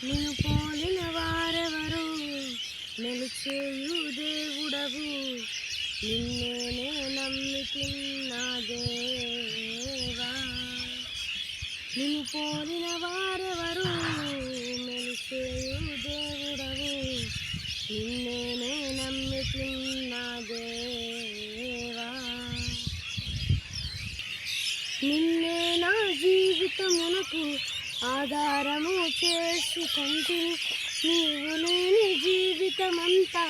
నిన్ను పోలిన వారెవరు, నిలిచేయు దేవుడవు, నిన్నే నమ్మితిన్నా దేవా. నిన్ను పోలిన వారెవరు, నిలిచేయు దేవుడవు, నిన్నే నమ్మితిన్నా దేవా. నిన్నే నా జీవితమునకు ఆధారము చేసుకొంటిని, నీవు లేని జీవితమంతా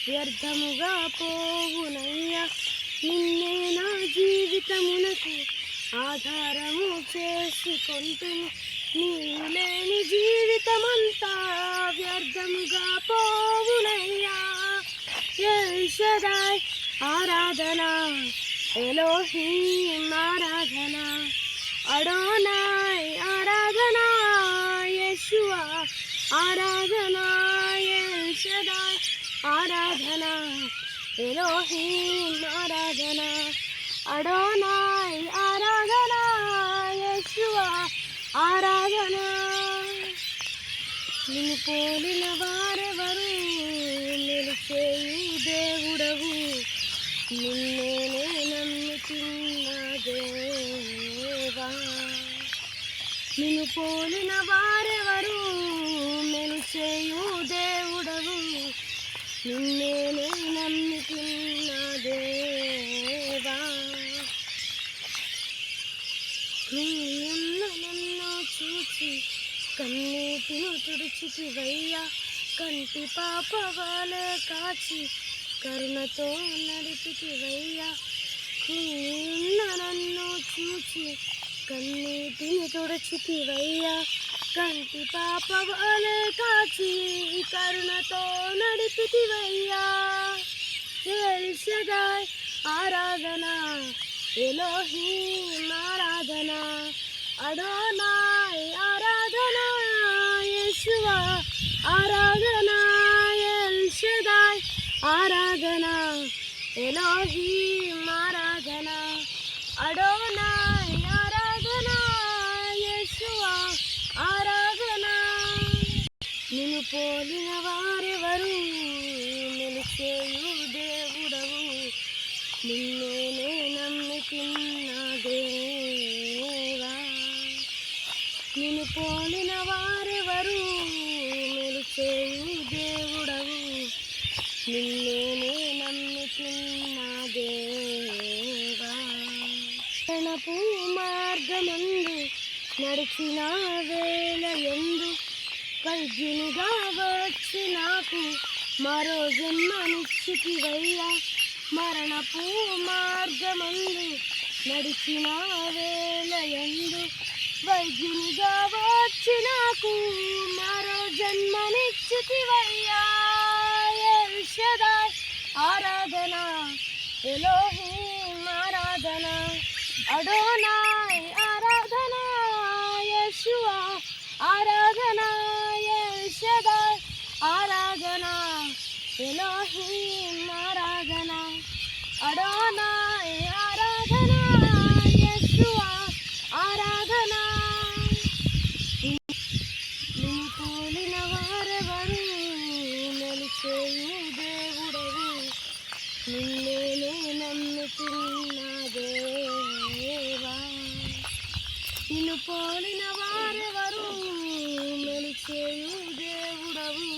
వ్యర్థముగా పోవునయ్యా. నిన్నే నా జీవితమునకు ఆధారము చేసుకొంటిని, నీవు లేని జీవితమంతా వ్యర్థముగా పోవునయ్యా. ఎల్ షదాయ్ ఆరాధన, ఎలోహీం ఆరాధన, అడోనాయ్ ఆరాధన, యెషువా ఆరాధన, ఎల్ షదాయ్ ఆరాధన, ఎలోహీం ఆరాధన, అడోనాయ్ ఆరాధన, యెషువా ఆరాధన. నిన్ను పోలిన వారెవరు, నిలిచేయు దేవుడవు, నిన్నే నమ్మితిన్నా దేవా. నిన్ను పోలిన వారెవరు, నిలిచేయు దేవుడవు, నిన్నే నమ్మితిన్నా దేవా. నన్ను చూచి కన్నీటిని తుడిచితివయ్యా, కంటి పాప వాలే కాచి కరుణతో నడిపితివయ్యా. నన్ను చూచి కన్నీటిని తుడిచితివయ్యా, కంటి పాప వాలే కాచి కరుణతో నడిపితివయ్యా. ఎల్ షదాయ్ ఆరాధన, ఎలోహీం ఆరాధన, అడోనాయ్ ఆరాధన, యెషువా ఆరాధన, ఎల్ షదాయ్ ఆరాధన, ఎలోహీం ఆరాధన, అడోనాయ్ ఆరాధన, యెషువా ఆరాధన. నిన్ను పోలిన వారెవరు, నిలిచేయు దేవుడవు, నిన్నే నమ్మితిన్నా దేవా. నిన్ను పోలిన వారెవరు, నిలిచేయు దేవుడవు, నిన్నే నమ్మితిన్నా దేవా. క్షణపు మార్గమందు నడిచిన వేళ ఎందు వైద్యునిగా వచ్చి నాకు మరో జన్మనిచ్చితివయ్యా. మరణపు మార్గమందు నడిచిన వేళ ఎందు వైద్యునిగా వచ్చి నాకు మరో జన్మనిచ్చితివయ్యా. ఎల్ షదాయ్ ఆరాధన, ఎలోహీం ఆరాధన, అడోనాయ్ ఆరాధన, యెషువా ఆరాధన, ఎల్ షదాయ్ ఆరాధన, ఎలోహీం ఆరాధన, అడోనాయ్ ఆరాధన, యెషువా ఆరాధన. నిన్ను పోలిన వారెవరు, నిలిచేయు దేవుడవు, నిన్నే నమ్మితిన్నా దేవా. నిన్ను పోలిన వారెవరు, నిలిచేయు దేవుడవు,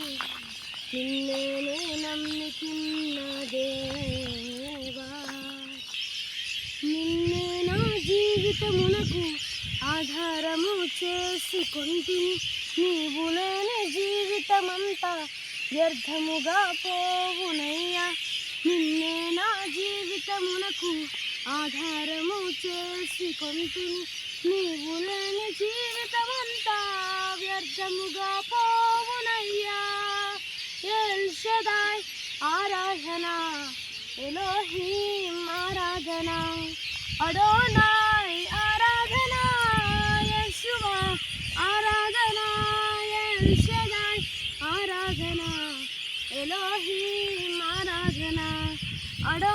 నిన్నే నమ్మితిన్నా దేవా. నిన్నే నా జీవితమునకు ఆధారము చేసుకొంటిని, నీవు లేని జీవితమంతా వ్యర్థముగా పోవునయ్యా. నిన్నే నా జీవితమునకు ఆధారము చేసుకొంటిని, నీవు లేని జీవితమంతా వ్యర్థముగా పోవునయ్యా. ఎల్ షదాయ్ ఆరాధన, ఎలోహీం ఆరాధన, అడోనాయ్ ఆరాధన, యెషువా ఆరాధన, ఎల్ షదాయ్ ఆరాధన, ఎలోహీం ఆరాధన, అడో